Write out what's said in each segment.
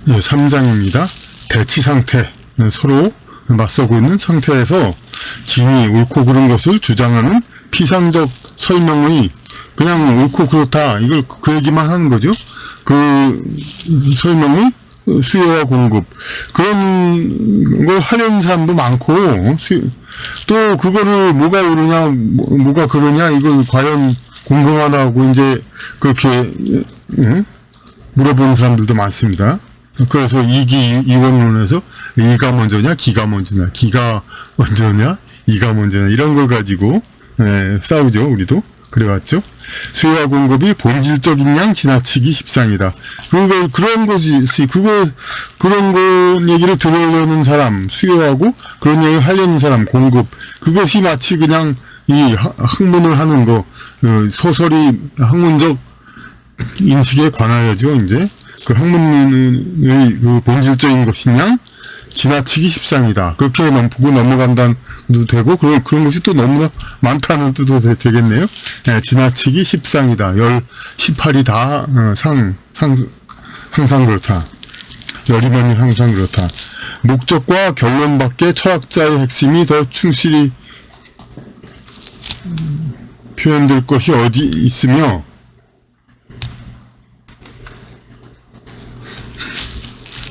예, 3장입니다. 대치 상태. 서로 맞서고 있는 상태에서 진이 옳고 그른 것을 주장하는 피상적 설명의 그냥 옳고 그렇다 이걸 그 얘기만 하는 거죠. 그 설명의 수요와 공급 그런 걸 하려는 사람도 많고 또 그거를 뭐가 옳으냐 뭐가 그러냐 이걸 과연 궁금하다고 이제 그렇게 물어보는 사람들도 많습니다. 그래서 이원론에서 이가 먼저냐 기가 먼저냐 기가 먼저냐 이가 먼저냐 이런 걸 가지고 싸우죠. 우리도 그래왔죠. 수요와 공급이 본질적인 양 지나치기 십상이다. 그런 그런 거 얘기를 들으려는 사람, 수요하고 그런 얘기를 하려는 사람, 공급. 그것이 마치 그냥 이 학문을 하는 거, 소설이 학문적 인식에 관하여죠, 이제. 그 학문의 그 본질적인 것이냐? 지나치기 십상이다. 그렇게 보고 넘어간다도 되고, 그런 것이 또 너무나 많다는 뜻도 되겠네요. 네, 지나치기 십상이다. 18이 다, 항상 그렇다. 12번이 항상 그렇다. 목적과 결론 밖에 철학자의 핵심이 더 충실히 표현될 것이 어디 있으며,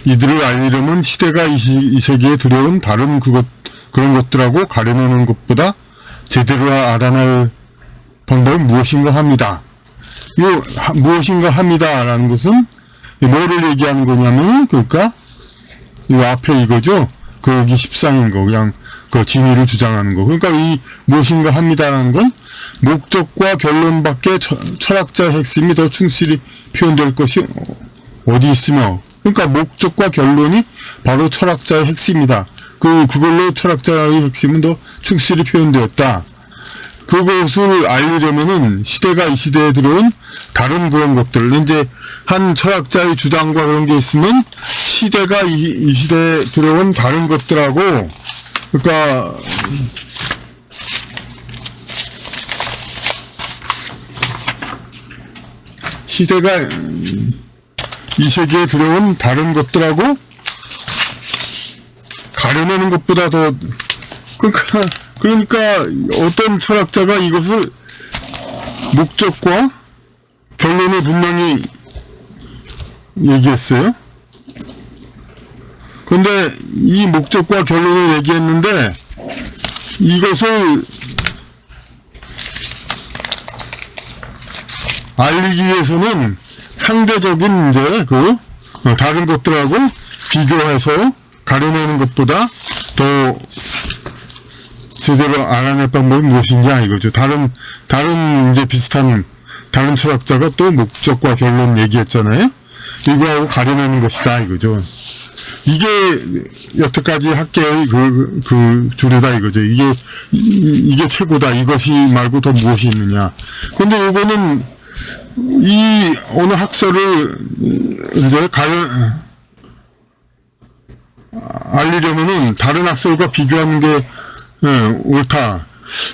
이들을 알리려면 시대가 이 세계에 들여온 다른 그런 것들하고 가려내는 것보다 제대로 알아낼 방법이 무엇인가 합니다. 이 무엇인가 합니다라는 것은 뭐를 얘기하는 거냐면 그러니까 이 앞에 이거죠. 거기 십상인 거 그냥 그 진위를 주장하는 거. 그러니까 이 무엇인가 합니다라는 건 목적과 결론밖에 철학자의 핵심이 더 충실히 표현될 것이 어디 있으며 그러니까 목적과 결론이 바로 철학자의 핵심이다. 그걸로 철학자의 핵심은 더 충실히 표현되었다. 그것을 알리려면은 시대가 이 시대에 들어온 다른 그런 것들, 이제 한 철학자의 주장과 그런 게 있으면 시대가 이 시대에 들어온 다른 것들하고, 그러니까 시대가 이 세계에 들어온 다른 것들하고 가려내는 것보다 더 그러니까 어떤 철학자가 이것을 목적과 결론을 분명히 얘기했어요. 그런데 이 목적과 결론을 얘기했는데 이것을 알리기 위해서는 상대적인 이제 다른 것들하고 비교해서 가려내는 것보다 더 제대로 알아낼 방법이 무엇이냐 이거죠. 다른 이제 비슷한 다른 철학자가 또 목적과 결론 얘기했잖아요. 이거하고 가려내는 것이다 이거죠. 이게 여태까지 학계의 그 줄이다 이거죠. 이게 최고다. 이것이 말고 더 무엇이 있느냐. 근데 이거는 이 어느 학설을 이제 알리려면은 다른 학설과 비교하는 게 옳다.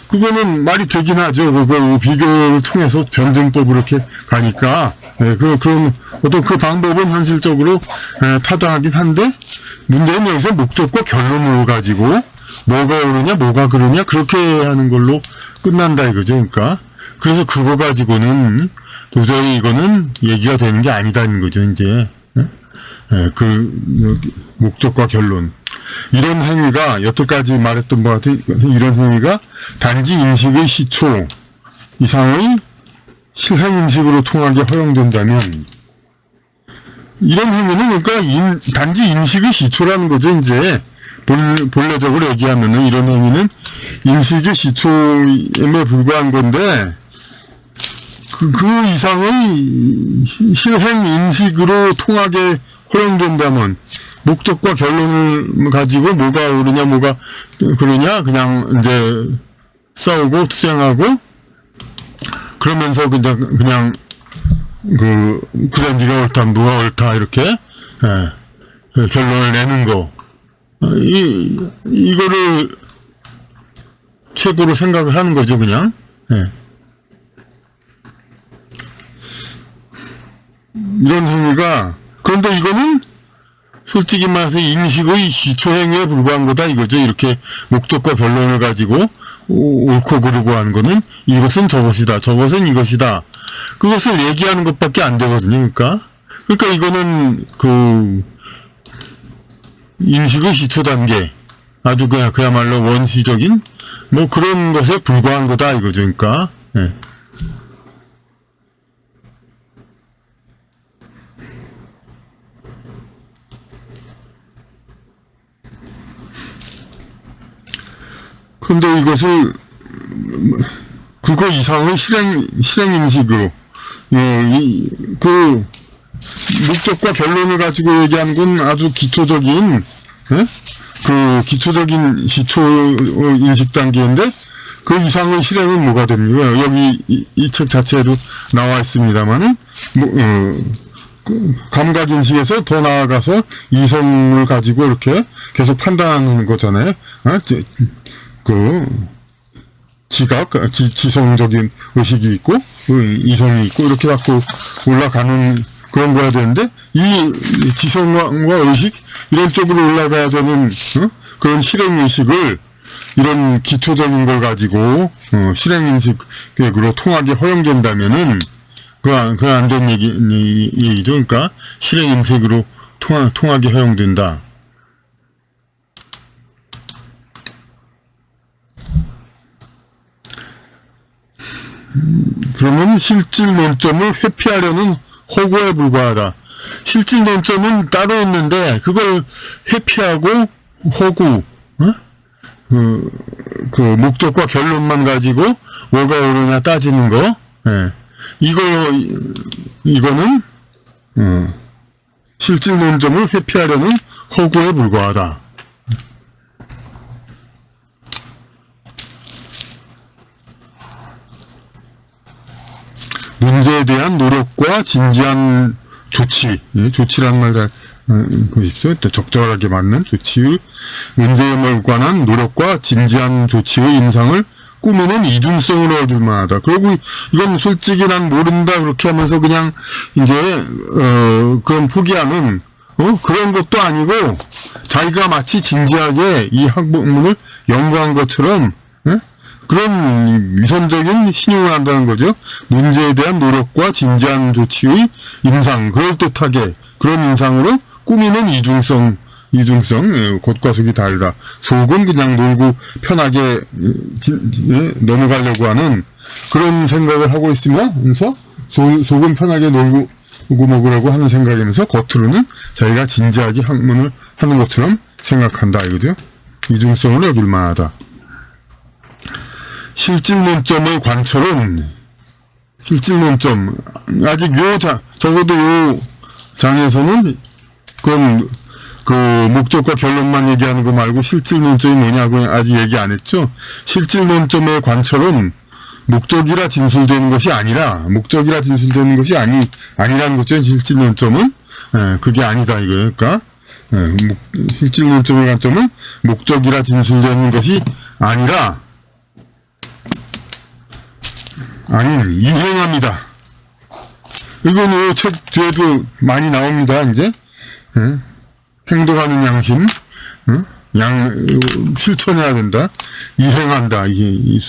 그거는 말이 되긴 하죠. 그거 비교를 통해서 변증법으로 이렇게 가니까 그런 어떤 그 방법은 현실적으로 타당하긴 한데 문제는 여기서 목적과 결론을 가지고 뭐가 옳으냐 뭐가 그러냐 그렇게 하는 걸로 끝난다 이거죠. 그러니까 그래서 그거 가지고는 도저히 이거는 얘기가 되는 게 아니다는 거죠, 이제. 목적과 결론. 이런 행위가, 여태까지 말했던 것 같은 이런 행위가 단지 인식의 시초 이상의 실행인식으로 통하게 허용된다면, 이런 행위는 그러니까 단지 인식의 시초라는 거죠, 이제. 본래적으로 얘기하면은 이런 행위는 인식의 시초에 불과한 건데, 그 이상의 실행 인식으로 통하게 허용된다면 목적과 결론을 가지고 뭐가 옳으냐 뭐가 그러냐 그냥 이제 싸우고 투쟁하고 그러면서 그냥 그래 네가 옳다 누가 옳다 이렇게 결론을 내는 거 이거를 최고로 생각을 하는 거죠 그냥. 이런 행위가 그런데 이거는 솔직히 말해서 인식의 시초행위에 불과한 거다 이거죠. 이렇게 목적과 결론을 가지고 옳고 그르고 하는 거는 이것은 저것이다, 저것은 이것이다. 그것을 얘기하는 것밖에 안 되거든요. 그러니까 이거는 그 인식의 시초 단계, 아주 그야말로 원시적인 뭐 그런 것에 불과한 거다 이거죠. 예. 그런데 이것을 그거 이상의 실행 인식으로, 그 목적과 결론을 가지고 얘기하는 건 아주 기초적인, 예? 그 기초적인 시초 인식 단계인데 그 이상의 실행은 뭐가 됩니까? 여기 이 책 자체에도 나와 있습니다만은 감각 인식에서 더 나아가서 이성을 가지고 이렇게 계속 판단하는 거잖아요. 그 지각, 지성적인 의식이 있고 이성이 있고 이렇게 갖고 올라가는 그런 거야 되는데, 이 지성과 의식 이런 쪽으로 올라가야 되는 그런 실행 의식을 이런 기초적인 걸 가지고 실행 인식으로 통하게 허용된다면은 그 안 된 얘기죠. 그러니까 실행 인식으로 통하게 허용된다. 그러면 실질 논점을 회피하려는 허구에 불과하다. 실질 논점은 따로 있는데 그걸 회피하고 허구, 그 목적과 결론만 가지고 뭐가 옳으냐 따지는 거, 예. 이거는 실질 논점을 회피하려는 허구에 불과하다. 문제에 대한 노력과 진지한 조치, 조치라는 말 잘 보십시오. 적절하게 맞는 조치의, 문제에 관한 노력과 진지한 조치의 인상을 꾸미는 이중성을 얻을 만하다. 그리고 이건 솔직히 난 모른다 그렇게 하면서 그냥 이제 그런 포기하는 그런 것도 아니고, 자기가 마치 진지하게 이 학문을 연구한 것처럼 그런 위선적인 신용을 한다는 거죠. 문제에 대한 노력과 진지한 조치의 인상, 그럴듯하게 그런 인상으로 꾸미는 이중성, 겉과 속이 다르다. 속은 그냥 놀고 편하게 넘어가려고 하는 그런 생각을 하고 있으면서, 속은 편하게 놀고 먹으려고 하는 생각이면서 겉으로는 자기가 진지하게 학문을 하는 것처럼 생각한다 이거죠. 이중성을 여길 만하다. 실질 논점의 관철은, 실질 논점, 아직 적어도 요 장에서는 그건 그 목적과 결론만 얘기하는 거 말고 실질 논점이 뭐냐고 아직 얘기 안 했죠. 실질 논점의 관철은 목적이라 진술되는 것이 아니라, 아니라는 거죠. 실질 논점은 그게 아니다 이거예요. 그러니까 실질 논점의 관점은 목적이라 진술되는 것이 아니라 이행합니다. 이거는 책 뒤에도 많이 나옵니다. 이제 행동하는 양심, 실천해야 된다. 이행한다. 이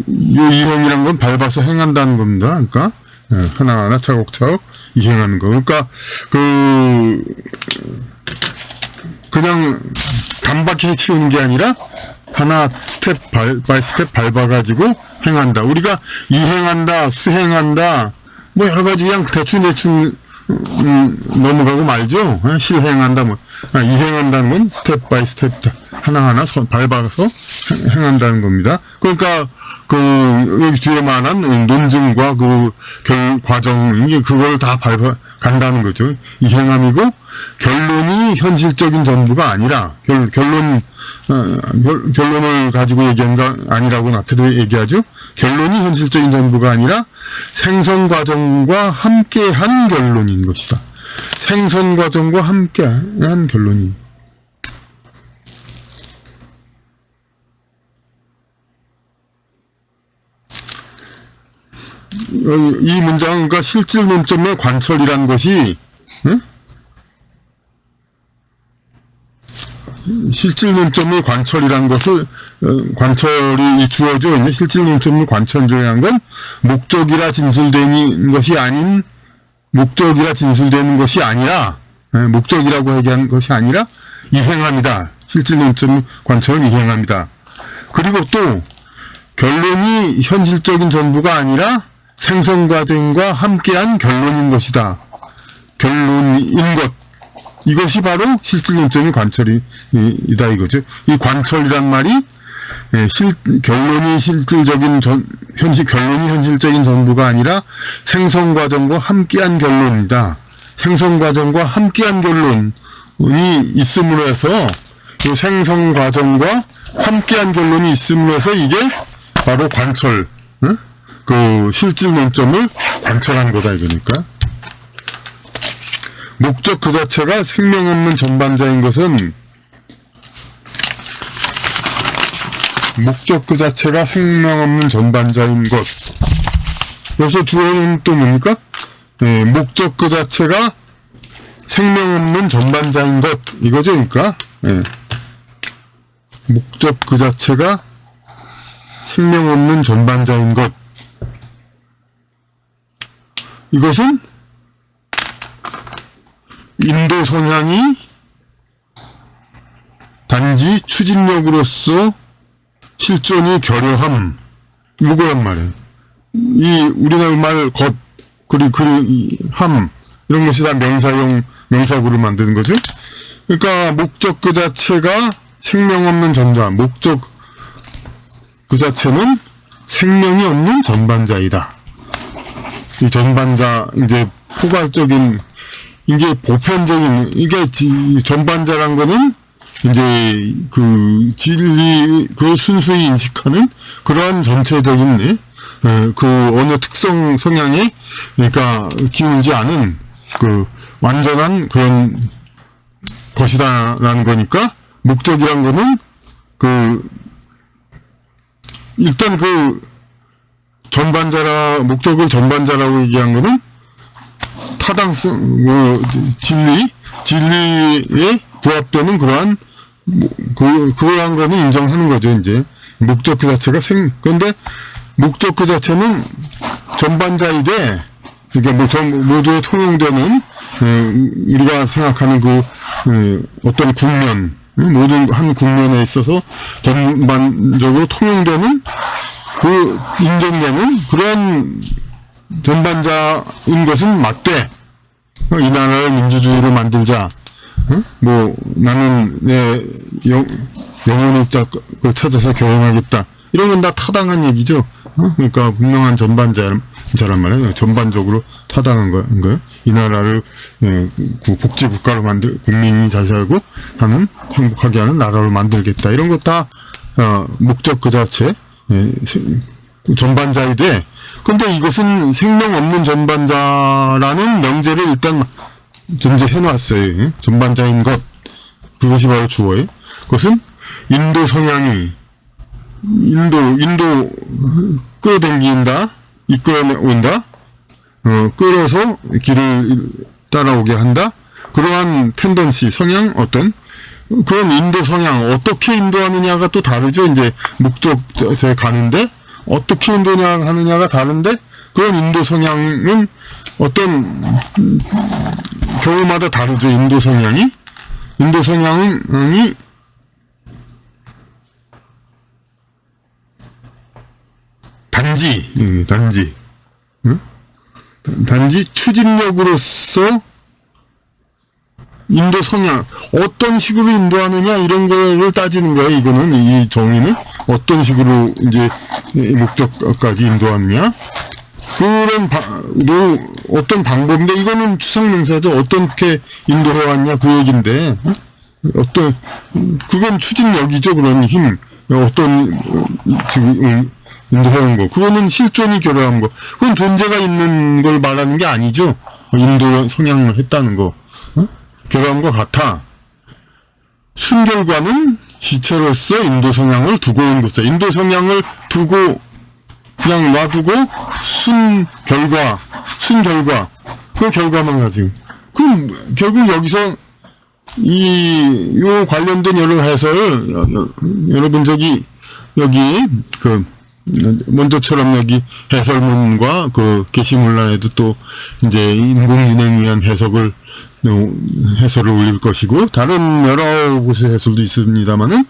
이행이란 건 밟아서 행한다는 겁니다. 그러니까 하나하나 차곡차곡 이행하는 거. 그러니까 그냥 단박에 치우는 게 아니라 하나 스텝 바이 스텝 밟아가지고 행한다. 우리가 이행한다, 수행한다, 뭐 여러 가지 그냥 대충 넘어가고 말죠. 실행한다, 이행한다는 건 스텝 바이 스텝 하나하나 밟아서 행한다는 겁니다. 그러니까 여기 뒤에 말한 논증과 과정, 그걸 다 밟아 간다는 거죠. 이행함이고, 결론이 현실적인 전부가 아니라, 결론을 가지고 얘기한 거 아니라고는 앞에도 얘기하죠. 결론이 현실적인 전부가 아니라 생선 과정과 함께한 결론인 것이다. 생선 과정과 함께한 결론이. 이 문장은 그러니까 실질 논점의 관철이라는 것이, 실질 논점의 관철이란 것을, 관철이 주어져 있는 실질 논점의 관철이라는 건 목적이라 진술되는 것이 아닌, 목적이라 진술되는 것이 아니라, 목적이라고 얘기하는 것이 아니라 이행합니다. 실질 논점의 관철은 이행합니다. 그리고 또 결론이 현실적인 전부가 아니라 생성 과정과 함께한 결론인 것이다. 결론인 것. 이것이 바로 실질 논점의 관철이다 이거죠. 이 관철이란 말이 결론이 결론이 현실적인 전부가 아니라 생성 과정과 함께한 결론이다. 생성 과정과 함께한 결론이 있음으로 해서 그 생성 과정과 함께한 결론이 있음으로 해서 이게 바로 관철, 그 실질 논점을 관철한 거다 이거니까. 목적 그 자체가 생명 없는 전반자인 것은, 목적 그 자체가 생명 없는 전반자인 것. 여기서 주어는 또 뭡니까? 목적 그 자체가 생명 없는 전반자인 것. 이거죠, 그러니까. 목적 그 자체가 생명 없는 전반자인 것. 이것은 인도 성향이 단지 추진력으로서 실존이 결여함, 이거란 말이에요. 이 우리나라 말 것, 그리고 함, 이런 것이 다 명사형, 명사구를 만드는 거죠. 그러니까 목적 그 자체가 생명 없는 전자, 목적 그 자체는 생명이 없는 전반자이다. 이 전반자, 이제 포괄적인, 이게 보편적인, 이게 전반자란 거는 이제 그 진리, 그 순수히 인식하는 그러한 전체적인, 그 어느 특성 성향에, 그러니까 기울지 않은 그 완전한 그런 것이다라는 거니까, 목적이란 거는 그 일단 그 목적을 전반자라고 얘기한 거는 타당성, 진리에 부합되는 그러한, 그러한 거는 인정하는 거죠, 이제. 목적 그 자체가 그런데 목적 그 자체는 전반자이되, 이게 모두에 통용되는, 우리가 생각하는 어떤 국면, 모든 한 국면에 있어서 전반적으로 통용되는 인정되는 그런 전반자인 것은 맞되, 이 나라를 민주주의로 만들자, 나는 내 영혼의 짝을 찾아서 결혼하겠다, 이런 건 다 타당한 얘기죠. 그러니까 분명한 전반자란 말이에요. 전반적으로 타당한 거예요. 이 나라를 복지국가로 국민이 잘 살고 행복하게 하는 나라로 만들겠다. 이런 거 다 목적 그 자체 전반자이되, 근데 이것은 생명 없는 전반자라는 명제를 일단 존재해놨어요. 전반자인 것, 그것이 바로 주어예요. 그것은 인도 성향이 인도 끌어당긴다, 이끌어온다, 끌어서 길을 따라오게 한다. 그러한 텐던시, 성향, 어떤 그런 인도 성향, 어떻게 인도하느냐가 또 다르죠. 이제 목적에 가는데 어떻게 인도하느냐가 다른데, 그런 인도 성향은 어떤 경우마다 다르죠. 인도 성향이 단지 추진력으로서 인도 성향, 어떤 식으로 인도하느냐, 이런 거를 따지는 거예요. 이거는, 이 정의는 어떤 식으로 이제 목적까지 인도하느냐, 그런 어떤 방법인데, 이거는 추상명사죠. 어떻게 인도해왔냐, 그 얘기인데, 그건 추진력이죠. 그런 힘, 지금 인도해온 거, 그거는 실존이 결여한 거, 그건 존재가 있는 걸 말하는 게 아니죠. 인도 성향을 했다는 거, 결여한 것 같아. 순결과는 지체로서 인도 성향을 두고 온 것이다. 인도 성향을 두고 그냥 놔두고 순결과 그 결과만 가지고, 그럼 결국 여기서 요 관련된 여러 해설을, 여러분 여기, 먼저처럼 여기 해설문과 게시문란에도 또, 이제, 인공지능에 의한 해설을 올릴 것이고, 다른 여러 곳의 해설도 있습니다만은,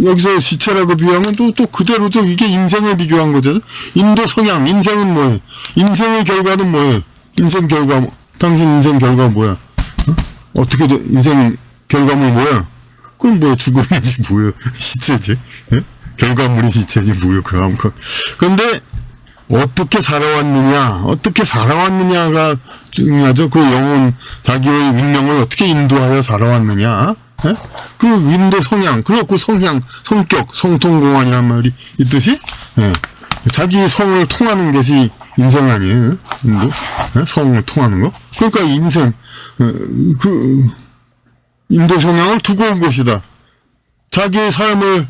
여기서 시체라고 비유하면 또 그대로죠. 이게 인생을 비교한 거죠. 인도 성향, 인생은 뭐예요? 인생의 결과는 뭐예요? 인생 결과, 당신 인생 결과 뭐야? 어떻게 인생 결과물 뭐야? 그럼 뭐야? 죽음이지 뭐야? 시체지. 예? 결과물이 시체지 뭐야? 그런데 어떻게 살아왔느냐가 중요하죠. 그 영혼, 자기의 운명을 어떻게 인도하여 살아왔느냐. 예? 그 인도 성향, 그리고 성향, 성격, 성통공안이란 말이 있듯이, 예. 자기 성을 통하는 것이 인생 아니에요? 인도? 예? 성을 통하는 거? 그러니까 인생, 인도 성향을 두고 온 것이다. 자기의 삶의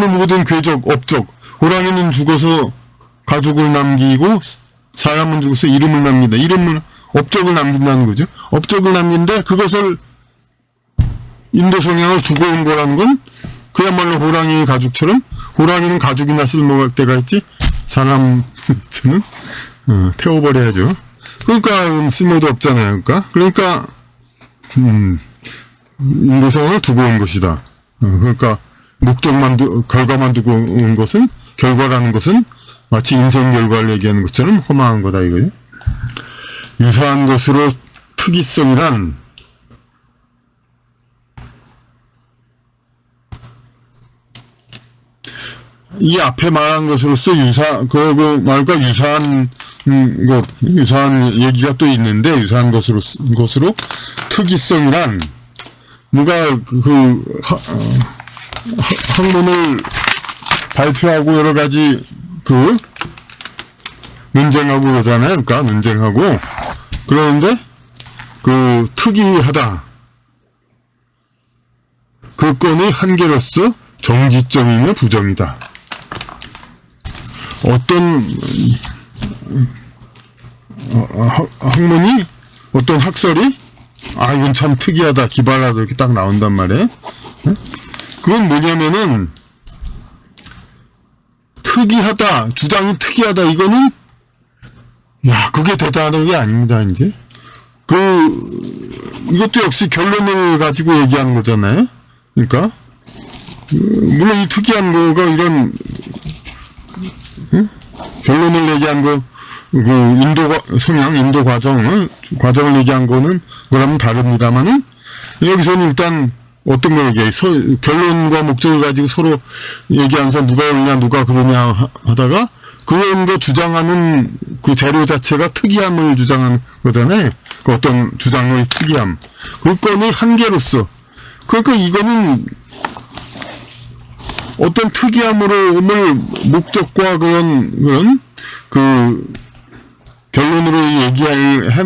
모든 궤적, 업적, 호랑이는 죽어서 가죽을 남기고, 사람은 죽어서 이름을 남긴다. 업적을 남긴다는 거죠. 업적을 남긴데, 그것을 인도 성향을 두고 온 거라는 건 그야말로 호랑이 가죽처럼, 호랑이는 가죽이나 쓸모갈 때가 있지, 사람은 태워버려야죠. 그러니까 쓸모도 없잖아요. 그러니까 인도 성향을 두고 온 것이다. 그러니까 결과만 두고 온 것은, 결과라는 것은 마치 인생 결과를 얘기하는 것처럼 허망한 거다 이거예요. 유사한 것으로 특이성이란, 이 앞에 말한 것으로서 그 말과 유사한 얘기가 또 있는데, 유사한 것으로 특이성이란, 누가 학문을 발표하고 여러 가지 논쟁하고 그러잖아요. 그러니까 논쟁하고, 그러는데, 특이하다. 그 건의 한계로서 정지점이며 부정이다. 어떤 학문이, 어떤 학설이 이건 참 특이하다, 기발하다 이렇게 딱 나온단 말이에요. 그건 뭐냐면은, 특이하다, 주장이 특이하다, 이거는 그게 대단한 게 아닙니다. 이제 이것도 역시 결론을 가지고 얘기하는 거잖아요. 그러니까 물론 이 특이한 거가 이런 결론을 얘기한 거, 인도 성향, 인도 과정을 얘기한 거는 그러면 다릅니다만은, 여기서는 일단 어떤 거 얘기해? 결론과 목적을 가지고 서로 얘기하면서 누가 옳냐, 누가 그러냐 하다가, 그런 거 주장하는 그 재료 자체가 특이함을 주장하는 거잖아요. 그 어떤 주장의 특이함. 그 건의 한계로서. 그러니까 이거는 어떤 특이함을 목적과 그런 결론으로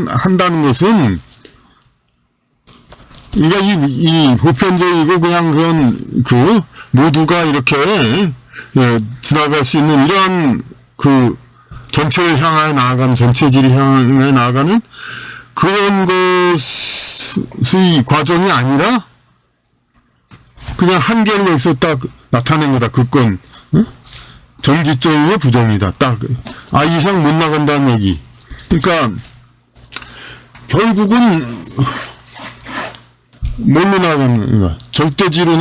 한다는 것은, 그러니까 이 보편적이고 그냥 모두가 이렇게, 지나갈 수 있는 이러한 전체를 향하여 나아가는, 전체질을 향하여 나아가는 그런 것의 과정이 아니라, 그냥 한계를 여기서 딱 나타낸 거다. 그건 정지점이며 부정이다. 딱 이 이상 못 나간다는 얘기. 그러니까 결국은 뭘로 나아가는가? 절대지로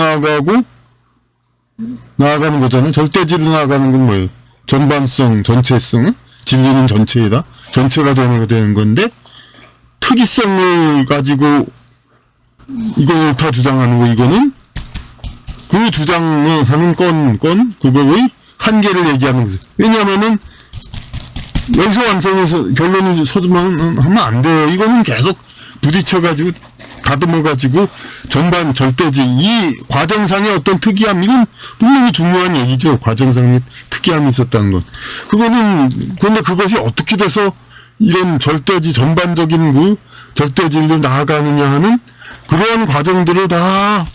나아가는 거잖아요. 절대지로 나아가는 건 뭐예요? 전반성, 전체성, 진리는 전체이다. 전체가 되는 건데, 특이성을 가지고 이걸 다 주장하는 거, 이거는 그 주장을 하는 그거의 한계를 얘기하는 거죠. 왜냐하면은, 여기서 완성해서 결론을 서두면 하면 안 돼요. 이거는 계속 부딪혀가지고, 다듬어가지고, 전반 절대지, 이 과정상의 어떤 특이함, 이건 분명히 중요한 얘기죠. 과정상의 특이함이 있었다는 건. 그런데 그것이 어떻게 돼서 이런 절대지, 전반적인 절대지로 나아가느냐 하는 그런 과정들을 다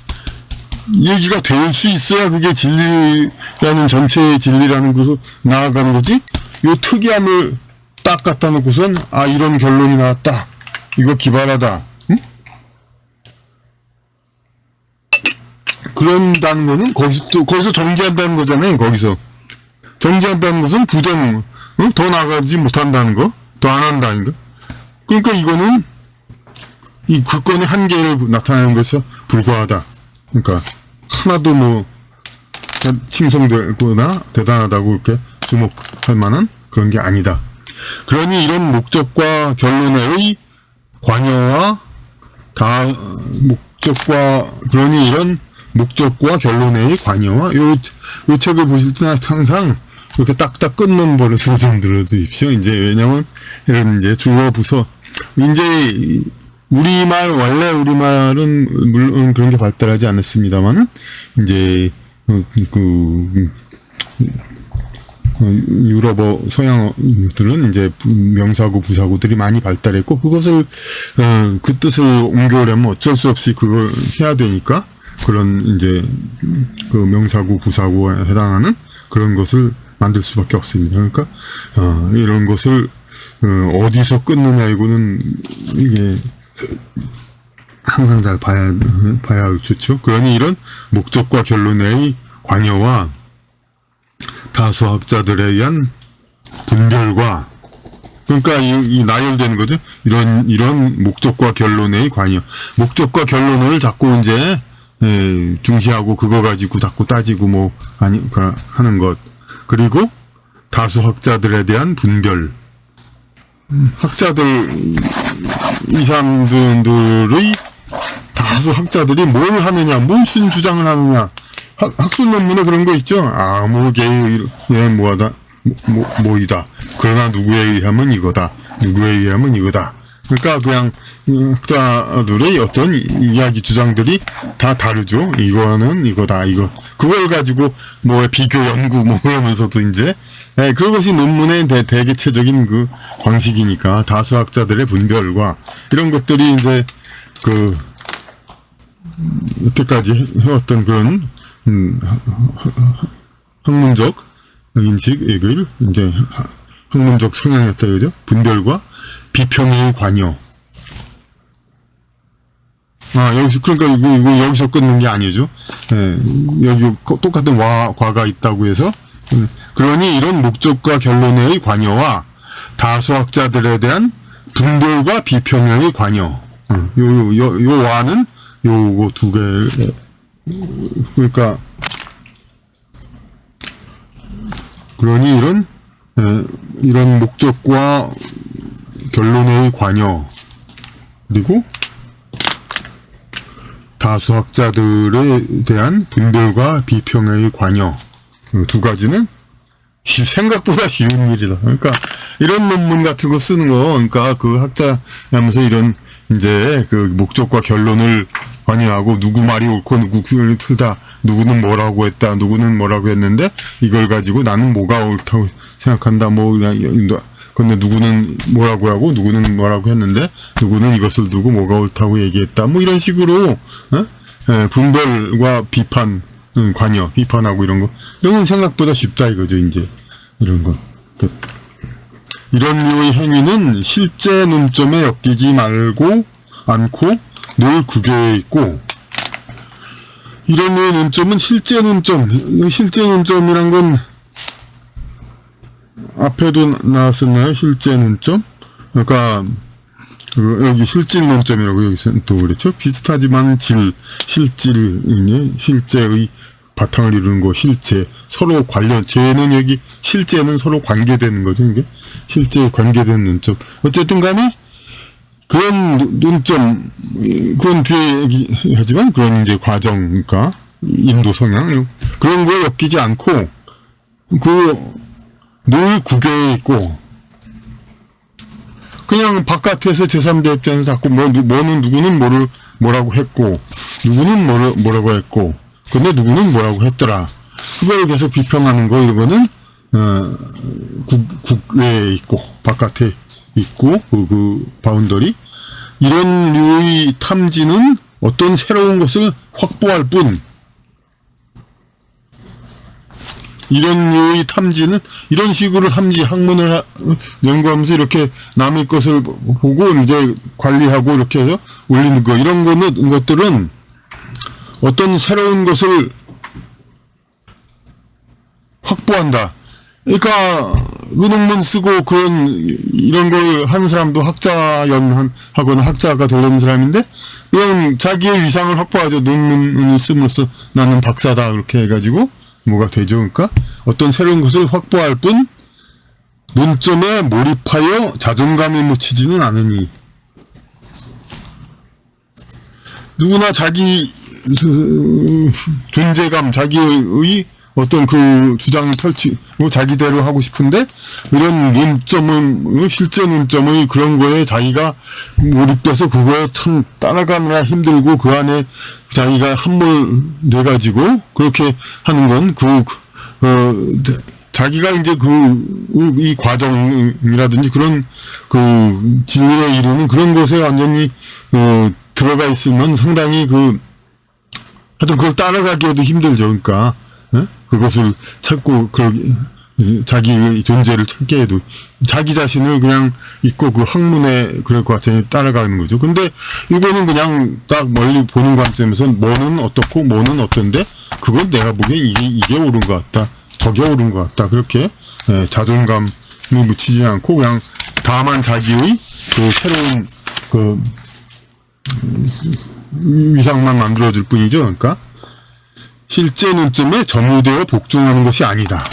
얘기가 될 수 있어야 그게 진리라는, 전체의 진리라는 것으로 나아가는 거지. 요 특이함을 딱 갖다 놓고선, 이런 결론이 나왔다. 이거 기발하다. 응? 그런다는 거는 거기서 정지한다는 거잖아요. 거기서 정지한다는 것은 부정, 더 나가지 못한다는 거, 더 안 한다는 거. 그러니까 이거는 이 국권의 한계를 나타내는 것에 불과하다. 그러니까 하나도 뭐 칭송되거나 대단하다고 이렇게 주목할 만한 그런 게 아니다. 그러니 이런 목적과 결론의 관여와 그러니 이런 목적과 결론의 관여와 요 책을 보실 때 항상 이렇게 딱딱 끊는 버릇을 좀 들어주십시오. 이제 왜냐면 이런 이제 주어 부서 이제 원래 우리말은 물론 그런 게 발달하지 않았습니다만은 이제 유럽어 서양어들은 이제 명사구 부사구들이 많이 발달했고 그것을 그 뜻을 옮겨오려면 어쩔 수 없이 그걸 해야 되니까 그런 이제 그 명사구 부사구에 해당하는 그런 것을 만들 수밖에 없습니다. 그러니까 이런 것을 어디서 끊느냐 이거는 이게 항상 잘 봐야 좋죠. 그러니 이런 목적과 결론의 관여와 다수학자들에 의한 분별과 그러니까 이 나열되는 거죠. 이런 목적과 결론의 관여, 목적과 결론을 자꾸 이제 중시하고 그거 가지고 자꾸 따지고 하는 것, 그리고 다수학자들에 대한 분별. 학자들 이 사람들의 다수 학자들이 뭘 하느냐, 무슨 주장을 하느냐. 학술 논문에 그런 거 있죠. 아무개에 뭐하다, 뭐이다. 그러나 누구에 의하면 이거다. 누구에 의하면 이거다. 그러니까 그냥 학자들의 어떤 이야기 주장들이 다 다르죠. 이거는 이거다. 그걸 가지고 비교 연구 하면서도 이제 그것이 논문의 대개체적인 그 방식이니까 다수학자들의 분별과 이런 것들이 이제 여태까지 해왔던 그런 학문적 인식을 이제 학문적 성향이었다 그죠? 분별과 비평의 관여. 그러니까 이거 여기서 끊는 게 아니죠. 여기 똑같은 과가 있다고 해서 그러니 이런 목적과 결론의 관여와 다수학자들에 대한 분별과 비평의 관여. 요 와는 요거 두 개. 그러니까 그러니 이런 목적과 결론의 관여 그리고 다수학자들에 대한 분별과 비평의 관여 두 가지는 생각보다 쉬운 일이다. 그러니까 이런 논문 같은 거 쓰는 거, 그러니까 그 학자라면서 이런 이제 그 목적과 결론을 관여하고 누구 말이 옳고 누구 말이 틀다, 누구는 뭐라고 했다, 누구는 뭐라고 했는데 이걸 가지고 나는 뭐가 옳다고 생각한다, 근데 누구는 뭐라고 하고 누구는 뭐라고 했는데 누구는 이것을 두고 뭐가 옳다고 얘기했다, 이런 식으로 분별과 비판, 관여, 비판하고 이런 건 생각보다 쉽다 이거죠. 이제 이런 거. 이런 류의 행위는 실제 논점에 엮이지 않고 늘 구겨에 있고, 이런 류의 논점은 실제 논점이란 건 앞에도 나왔었나요? 실제 논점? 그러니까 여기 실질 논점이라고 여기서 또 그랬죠. 비슷하지만 실제의 바탕을 이루는 거, 실제 서로 쟤는 여기 실제는 서로 관계되는 거죠. 이게 실제 관계되는 논점. 어쨌든 간에 그런 논점, 그건 뒤에 얘기하지만 그런 이제 과정, 그러니까 인도 성향 그런 거에 엮이지 않고 늘 구겨에 있고, 그냥 바깥에서 제3자 입장에서 자꾸 누구는 뭐라고 했고, 누구는 뭐라고 했고, 근데 누구는 뭐라고 했더라. 그걸 계속 비평하는 거, 이거는, 국외에 있고, 바깥에 있고, 그 바운더리. 이런 류의 탐지는 어떤 새로운 것을 확보할 뿐, 이런 류의 탐지는 이런 식으로 학문을 연구하면서 이렇게 남의 것을 보고 이제 관리하고 이렇게 해서 올리는 거, 이런 것들은 어떤 새로운 것을 확보한다. 그러니까 의논문 쓰고 이런 걸 한 사람도 학자연하거나 학자가 되려는 사람인데 그냥 자기의 위상을 확보하죠. 논문을 씀으로써 나는 박사다 그렇게 해가지고 뭐가 되죠. 그러니까 어떤 새로운 것을 확보할 뿐 논점에 몰입하여 자존감에 묻히지는 않으니. 누구나 자기 존재감, 자기의 어떤 그 주장을 펼치고 자기대로 하고 싶은데 이런 논점은 실제 논점의 그런 거에 자기가 몰입돼서 그거에 참 따라가느라 힘들고 그 안에 자기가 함몰돼가지고 그렇게 하는 건 자기가 이제 이 과정이라든지 그런 진리에 이르는 그런 것에 완전히 들어가 있으면 상당히 하여튼 그걸 따라가기에도 힘들죠. 그러니까 그것을 찾고 자기의 존재를 찾게 해도 자기 자신을 그냥 잊고 그 학문에 그럴 것 같으니 따라가는 거죠. 근데 이거는 그냥 딱 멀리 보는 관점에서 뭐는 어떻고 뭐는 어떤데 그건 내가 보기엔 이게 옳은 것 같다. 저게 옳은 것 같다. 그렇게 자존감을 묻히지 않고 그냥 다만 자기의 새로운 위상만 만들어줄 뿐이죠. 그러니까 실제 논점에 점유되어 복종하는 것이 아니다.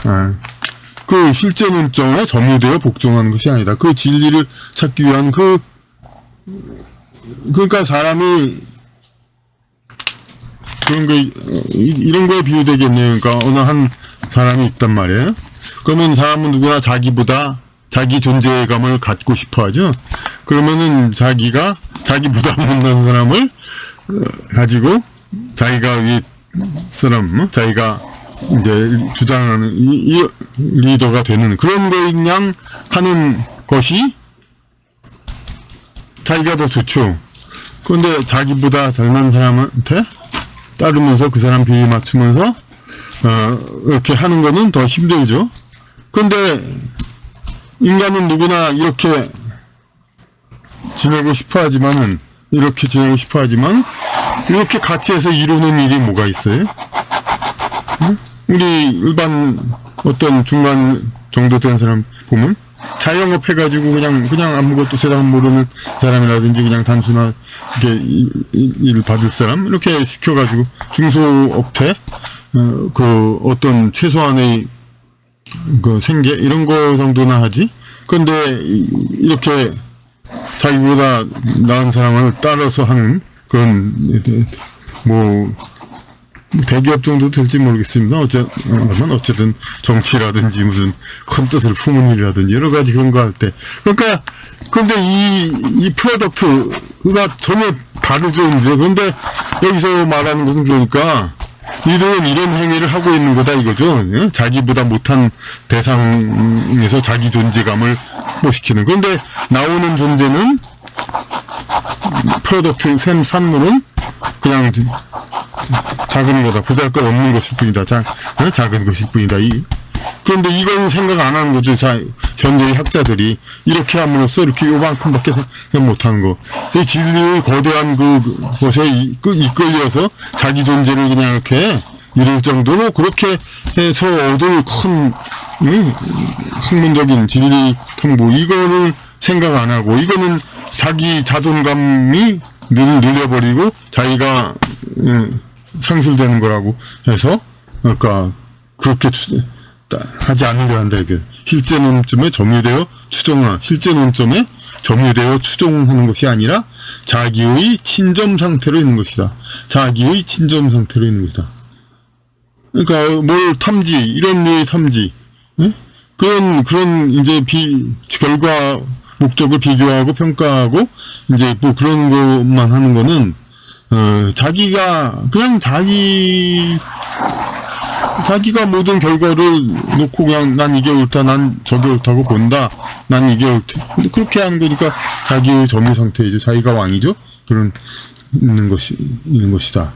그 실제 논점에 점유되어 복종하는 것이 아니다. 그 진리를 찾기 위한 그러니까 사람이 이런 거에 비유되겠네요. 그러니까 어느 한 사람이 있단 말이에요. 그러면 사람은 누구나 자기보다 자기 존재감을 갖고 싶어 하죠. 그러면은 자기보다 못난 사람을 가지고 자기가 자기가 이제 주장하는 이 리더가 되는 그런 거 그냥 하는 것이 자기가 더 좋죠. 그런데 자기보다 잘난 사람한테 따르면서 그 사람 비위 맞추면서 이렇게 하는 거는 더 힘들죠. 그런데 인간은 누구나 이렇게 지내고 싶어 하지만 이렇게 같이 해서 이루는 일이 뭐가 있어요? 우리 일반 어떤 중간 정도 된 사람 보면 자영업 해가지고 그냥 아무것도 세상 모르는 사람이라든지 그냥 단순하게 일 받을 사람 이렇게 시켜가지고 중소업체 어떤 최소한의 생계 이런 거 정도나 하지. 근데 이렇게 자기보다 나은 사람을 따라서 하는 그런 대기업 정도 될지 모르겠습니다. 어쨌든 정치라든지 무슨 큰 뜻을 품은 일이라든지 여러 가지 그런 거 할 때. 그러니까 근데 이 프로덕트가 전혀 다르죠, 이제. 그런데 여기서 말하는 것은 그러니까 이들은 이런 행위를 하고 있는 거다 이거죠. 자기보다 못한 대상에서 자기 존재감을 확보시키는. 그런데 나오는 존재는 프로덕트 산물은 그냥 작은 거다. 보잘것없는 것일 뿐이다. 작은 것일 뿐이다. 그런데 이건 생각 안 하는 거죠. 현재의 학자들이 이렇게 함으로써 이렇게 요만큼밖에 생각 못하는 거. 이 진리의 거대한 그것에 이끌려서 자기 존재를 그냥 이렇게 이룰 정도로 그렇게 해서 얻을 큰 학문적인 진리 통보 이거를 생각 안 하고 이거는 자기 자존감이 늘려버리고 자기가 상실되는 거라고 해서 그러니까 그렇게 하지 않으려 한다. 이게 실제 논점에 점유되어 추종하는 것이 아니라 자기의 친점 상태로 있는 것이다. 그러니까 뭘 탐지 이런 류의 탐지 그런 이제 결과 목적을 비교하고 평가하고 이제 그런 것만 하는 거는 자기가 그냥 자기가 모든 결과를 놓고 그냥 난 이게 옳다, 난 저게 옳다고 본다, 난 이게 옳다. 근데 그렇게 하는 거니까 자기의 점유 상태이죠. 자기가 왕이죠. 있는 것이다.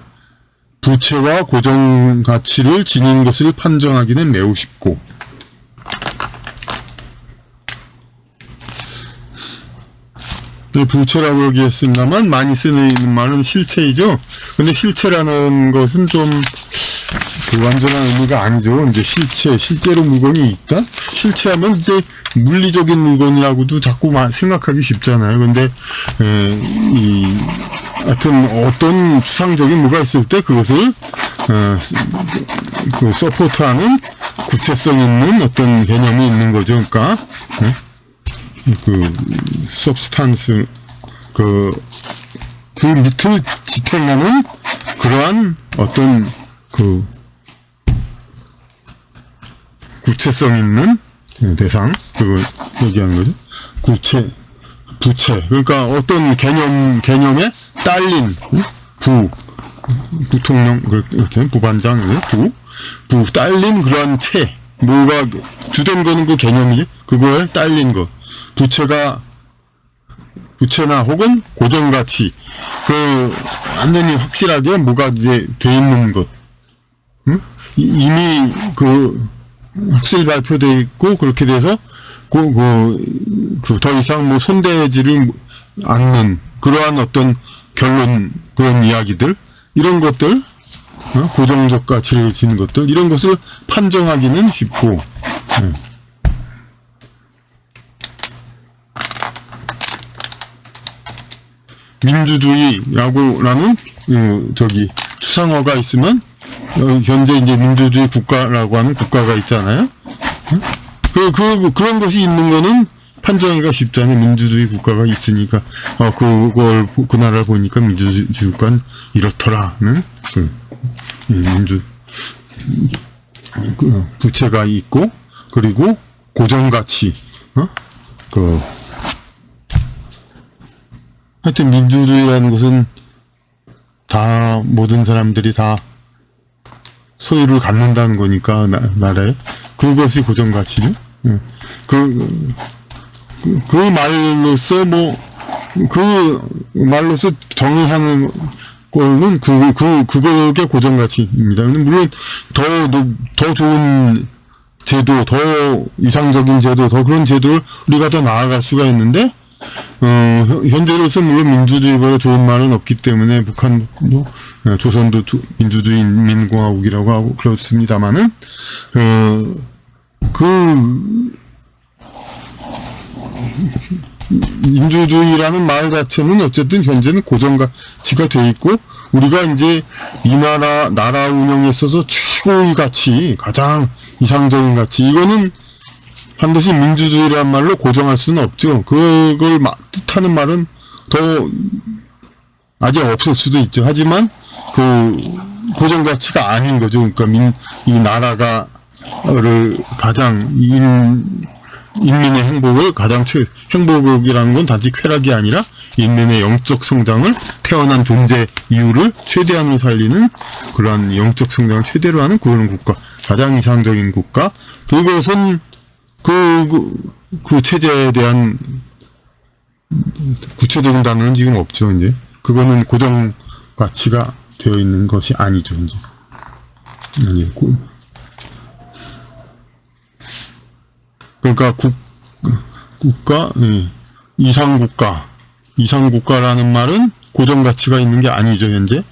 부채와 고정 가치를 지닌 것을 판정하기는 매우 쉽고. 부채라고 얘기했습니다만 많이 쓰는 말은 실체이죠. 근데 실체라는 것은 좀 완전한 의미가 아니죠. 이제 실제로 물건이 있다? 실체하면 이제 물리적인 물건이라고도 자꾸 생각하기 쉽잖아요. 근데, 하여튼 어떤 추상적인 뭐가 있을 때 그것을, 그 서포트하는 구체성 있는 어떤 개념이 있는 거죠. 그러니까, substance, 그 밑을 지탱하는 그러한 어떤 구체성 있는 대상, 그걸 얘기하는 거죠. 부채. 그러니까 어떤 개념에 딸린, 부통령, 그렇게, 부반장, 딸린 그러한 뭐가 주된 거는 그 개념이지. 그거에 딸린 것. 부채나 혹은 고정가치, 완전히 확실하게 뭐가 이제 돼 있는 것. 이미 확실히 발표돼 있고, 그렇게 돼서, 더 이상 뭐 손대지를 않는, 그러한 어떤 결론, 그런 이야기들, 이런 것들, 고정적 가치를 지닌 것들, 이런 것을 판정하기는 쉽고, 민주주의라는 추상어가 있으면 현재 이제 민주주의 국가라고 하는 국가가 있잖아요. 그런 것이 있는 거는 판정하기가 쉽잖아요. 민주주의 국가가 있으니까 그 나라를 보니까 민주주의 국가는 이렇더라는 부채가 있고 그리고 고정가치 하여튼 민주주의라는 것은 다 모든 사람들이 다 소유를 갖는다는 거니까 나라에 그것이 고정가치죠. 그 말로서 정의하는 거는 그게 고정가치입니다. 근데 물론 더 좋은 제도, 더 이상적인 제도, 더 그런 제도를 우리가 더 나아갈 수가 있는데 현재로서 물론 민주주의보다 좋은 말은 없기 때문에 북한도 조선도 민주주의 인민공화국이라고 하고 그렇습니다만은 민주주의라는 말 자체는 어쨌든 현재는 고정가치가 돼 있고 우리가 이제 이 나라 운영에 있어서 최고의 가치, 가장 이상적인 가치 이거는 반드시 민주주의라는 말로 고정할 수는 없죠. 그걸 뜻하는 말은 아직 없을 수도 있죠. 하지만 고정 가치가 아닌 거죠. 그러니까 이 나라가를 가장 인민의 행복을 가장 행복이라는 건 단지 쾌락이 아니라 인민의 영적 성장을 태어난 존재 이유를 최대한으로 살리는 그러한 영적 성장을 최대로 하는 그런 국가, 가장 이상적인 국가. 그것은 그 체제에 대한 구체적인 단어는 지금 없죠, 이제. 그거는 고정 가치가 되어 있는 것이 아니죠, 이제. 아니고. 그러니까 국가, 이상국가라는 말은 고정 가치가 있는 게 아니죠, 현재.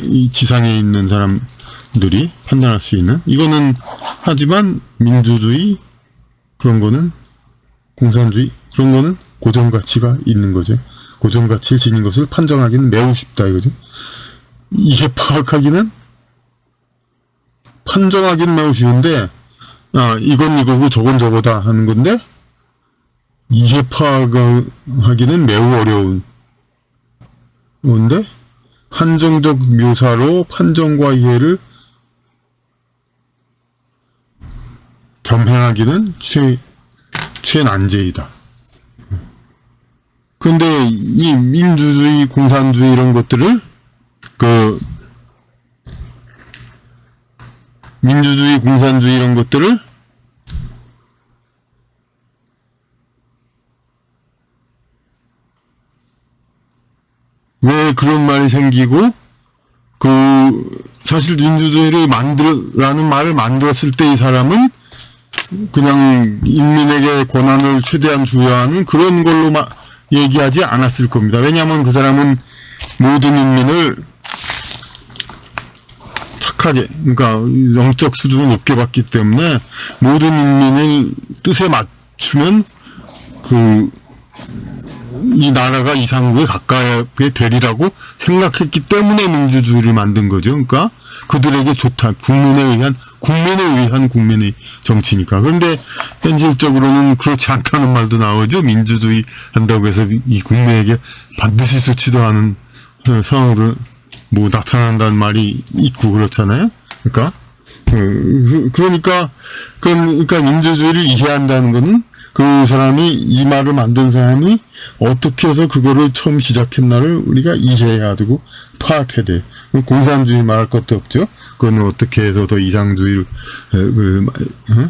이 지상에 있는 사람들이 판단할 수 있는. 이거는, 하지만, 민주주의, 그런 거는, 공산주의, 그런 거는 고정 가치가 있는 거죠. 고정 가치를 지닌 것을 판정하기는 매우 쉽다, 이거죠. 이게 판정하기는 매우 쉬운데, 이건 이거고 저건 저거다 하는 건데, 이해 파악하기는 매우 어려운 건데, 한정적 묘사로 판정과 이해를 겸행하기는 최난제이다. 근데 이 민주주의, 공산주의 이런 것들을 민주주의, 공산주의 이런 것들을 왜 그런 말이 생기고 사실 민주주의를 라는 말을 만들었을 때 이 사람은 그냥 인민에게 권한을 최대한 주어하는 그런 걸로 얘기하지 않았을 겁니다. 왜냐하면 그 사람은 모든 인민을 착하게, 그러니까 영적 수준을 높게 봤기 때문에 모든 인민의 뜻에 맞추면 이 나라가 이상국에 가깝게 되리라고 생각했기 때문에 민주주의를 만든 거죠. 그러니까 그들에게 좋다. 국민을 위한 국민의 정치니까. 그런데 현실적으로는 그렇지 않다는 말도 나오죠. 민주주의 한다고 해서 이 국민에게 반드시 좋지도 않은 상황으로 나타난다는 말이 있고 그렇잖아요. 그러니까 민주주의를 이해한다는 거는 그 사람이, 이 말을 만든 사람이 어떻게 해서 그거를 처음 시작했나를 우리가 이해해야 되고 파악해야 돼. 공산주의 말할 것도 없죠. 그거는 어떻게 해서 더 이상주의를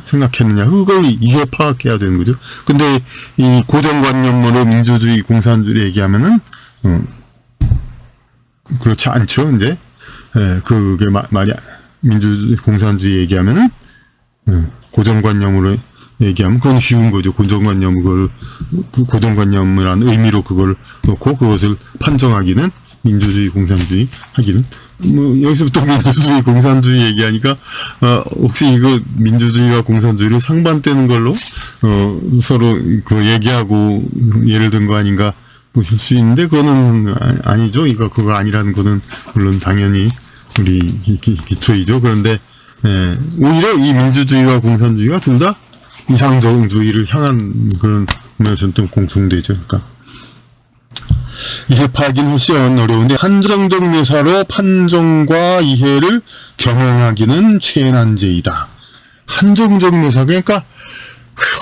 생각했느냐. 그걸 파악해야 되는 거죠. 근데 이 고정관념으로 민주주의, 공산주의를 얘기하면은, 그렇지 않죠. 이제, 그게 말이, 민주주의, 공산주의 얘기하면은, 고정관념으로 얘기하면 그건 쉬운 거죠. 고정관념이라는 의미로 그걸 놓고 그것을 판정하기는, 민주주의, 공산주의 하기는, 여기서부터 민주주의, 공산주의 얘기하니까, 혹시 이거 민주주의와 공산주의를 상반되는 걸로, 서로 얘기하고 예를 든 거 아닌가 보실 수 있는데, 그거는 아니죠. 그거 아니라는 거는, 물론 당연히 우리 기초이죠. 그런데, 오히려 이 민주주의와 공산주의가 둘 다 이상적주의를 향한 그런 면에서는 좀 공통되죠. 그러니까 이해 파악은 훨씬 어려운데, 한정적 묘사로 판정과 이해를 경영하기는 최난제이다. 한정적 묘사, 그러니까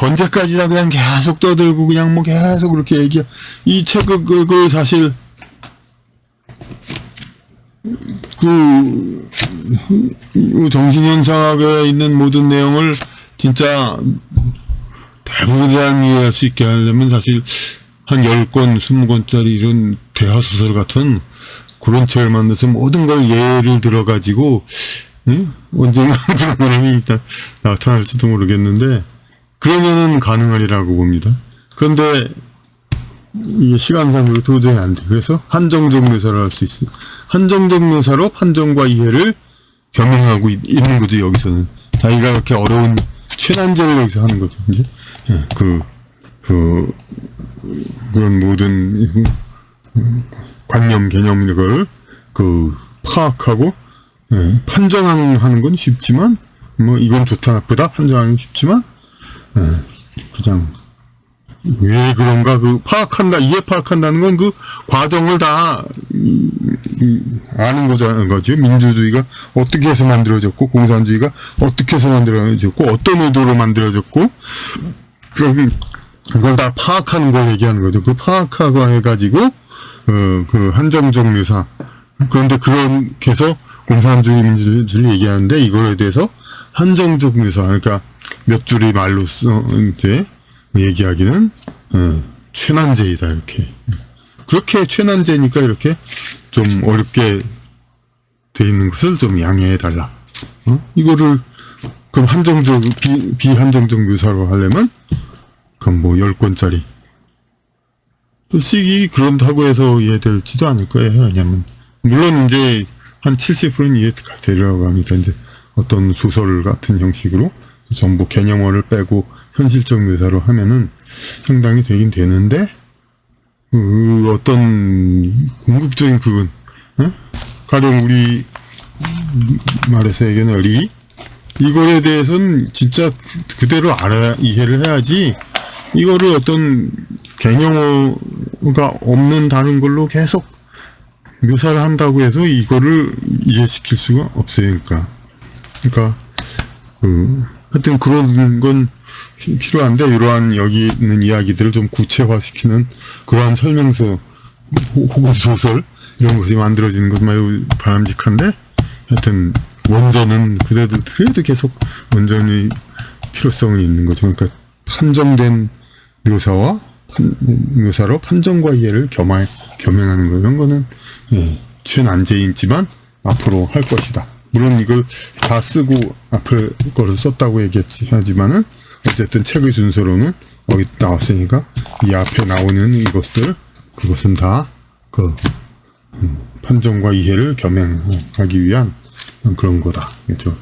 언제까지나 그냥 계속 떠들고 그냥 계속 그렇게 이 책은 사실 정신현상학에 있는 모든 내용을 진짜 대부분 사람이 이해할 수 있게 하려면 사실 한 10권, 20권짜리 이런 대화소설 같은 그런 책을 만들어서 모든 걸 예를 들어가지고, 언젠가 그런 사람이 나타날지도 모르겠는데, 그러면은 가능하리라고 봅니다. 그런데 이게 시간상으로 도저히 안 돼. 그래서 한정적 묘사를 할 수 있어요. 한정적 묘사로 판정과 이해를 병행하고 있는 거죠, 여기서는. 자기가 그렇게 어려운 최난제를 여기서 하는 거죠, 이제. 그런 모든 관념, 개념, 이걸 파악하고, 판정하는 건 쉽지만, 이건 좋다, 나쁘다, 판정하는 건 쉽지만, 그냥, 왜 그런가, 이해 파악한다는 건 그 과정을 다, 아는 거죠. 민주주의가 어떻게 해서 만들어졌고, 공산주의가 어떻게 해서 만들어졌고, 어떤 의도로 만들어졌고, 그럼, 그걸 다 파악하는 걸 얘기하는 거죠. 파악하고 해가지고, 한정적 묘사. 그런데 그렇게 해서 공산주의, 민주주의를 얘기하는데, 이거에 대해서 한정적 묘사. 그러니까 몇 줄의 말로써, 이제, 얘기하기는, 최난제이다, 이렇게. 그렇게 최난제니까 이렇게 좀 어렵게 돼 있는 것을 좀 양해해달라. 이거를, 그럼 비한정적 묘사로 하려면, 그럼 10권짜리. 솔직히 그런다고 해서 이해될지도 않을 거예요. 왜냐면, 물론 이제 한 70%는 이해되려고 합니다. 이제 어떤 소설 같은 형식으로 전부 개념어를 빼고 현실적 묘사로 하면은 상당히 되긴 되는데, 어떤 궁극적인 부분, 가령 우리 말에서 얘기하는 이거에 대해서는 진짜 그대로 이해를 해야지, 이거를 어떤 개념어가 없는 다른 걸로 계속 묘사를 한다고 해서 이거를 이해시킬 수가 없어요. 그러니까 하여튼 그런 건 필요한데, 이러한 여기 있는 이야기들을 좀 구체화시키는 그러한 설명서 혹은 소설 이런 것이 만들어지는 것 매우 바람직한데, 하여튼 원전은 그래도 계속 원전의 필요성이 있는 거죠. 그러니까 판정된 묘사로 판정과 이해를 겸행하는 거, 이런 거는 최난제이지만 앞으로 할 것이다. 물론 이걸 다 쓰고 앞을 거를 썼다고 얘기하지만은 어쨌든 책의 순서로는 여기 나왔으니까 이 앞에 나오는 이것들, 그것은 다 그 판정과 이해를 겸행하기 위한 그런 거다. 그렇죠.